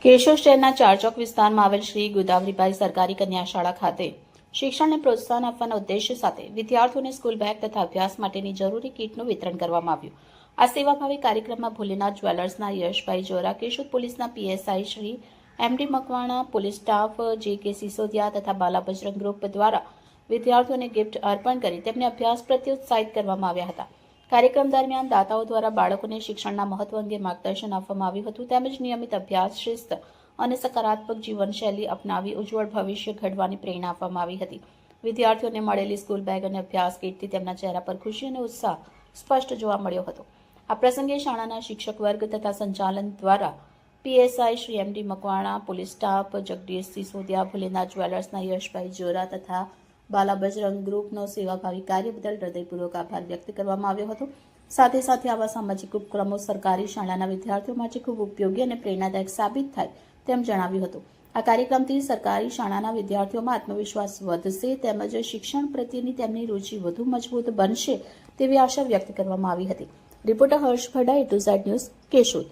કેશોદ શહેરના ચારચોક વિસ્તારમાં આવેલ શ્રી ગોદાવરીબાઈ સરકારી કન્યા શાળા ખાતે શિક્ષણને પ્રોત્સાહન આપવાના ઉદ્દેશ્ય સાથે વિદ્યાર્થીઓને સ્કૂલ બેગ તથા અભ્યાસ માટેની જરૂરી કીટનું વિતરણ કરવામાં આવ્યું. આ સેવાભાવી કાર્યક્રમમાં ભોલેનાથ જ્વેલર્સના યશભાઈ જોરા, કેશોદ પોલીસના PSI Shri MD Makwana, police staff JK. Sisodia તથા બાલા બજરંગ ગ્રુપ દ્વારા વિદ્યાર્થીઓને ગિફ્ટ અર્પણ કરી તેમને અભ્યાસ પ્રત્યે ઉત્સાહિત કરવામાં આવ્યા હતા. કાર્યક્રમ દરમિયાન દાતાઓ દ્વારા બાળકોને શિક્ષણના મહત્વ અંગે માર્ગદર્શન આપવામાં આવ્યું હતું તેમજ નિયમિત અભ્યાસ, શિસ્ત અને સકારાત્મક જીવનશૈલી અપનાવી ઉજ્જવળ ભવિષ્ય ઘડવાની પ્રેરણા આપવામાં આવી હતી. વિદ્યાર્થીઓને મળેલી સ્કૂલ બેગ અને અભ્યાસ કીટથી તેમના ચહેરા પર ખુશી અને ઉત્સાહ સ્પષ્ટ જોવા મળ્યો હતો. આ પ્રસંગે શાળાના શિક્ષક વર્ગ તથા સંચાલન દ્વારા PSI Shri MD Makwana, police staff Jagdish Sisodia, Bholenath જ્વેલર્સના યશભાઈ જોરા તથા બાલા બજરંગ ગ્રુપનો સેવાભાવી કાર્ય બદલ હૃદયપૂર્વક આભાર વ્યક્ત કરવામાં આવ્યો હતો. સાથે સાથે આવા સામાજિક ઉપક્રમો સરકારી શાળાના વિદ્યાર્થીઓ માટે ખૂબ ઉપયોગી અને પ્રેરણાદાયક સાબિત થાય તેમ જણાવ્યું હતું. આ કાર્યક્રમથી સરકારી શાળાના વિદ્યાર્થીઓમાં આત્મવિશ્વાસ વધશે તેમજ શિક્ષણ પ્રત્યેની તેમની રુચિ વધુ મજબૂત બનશે તેવી આશા વ્યક્ત કરવામાં આવી હતી. Reporter Harsh Bhada, A to Z news, Keshod.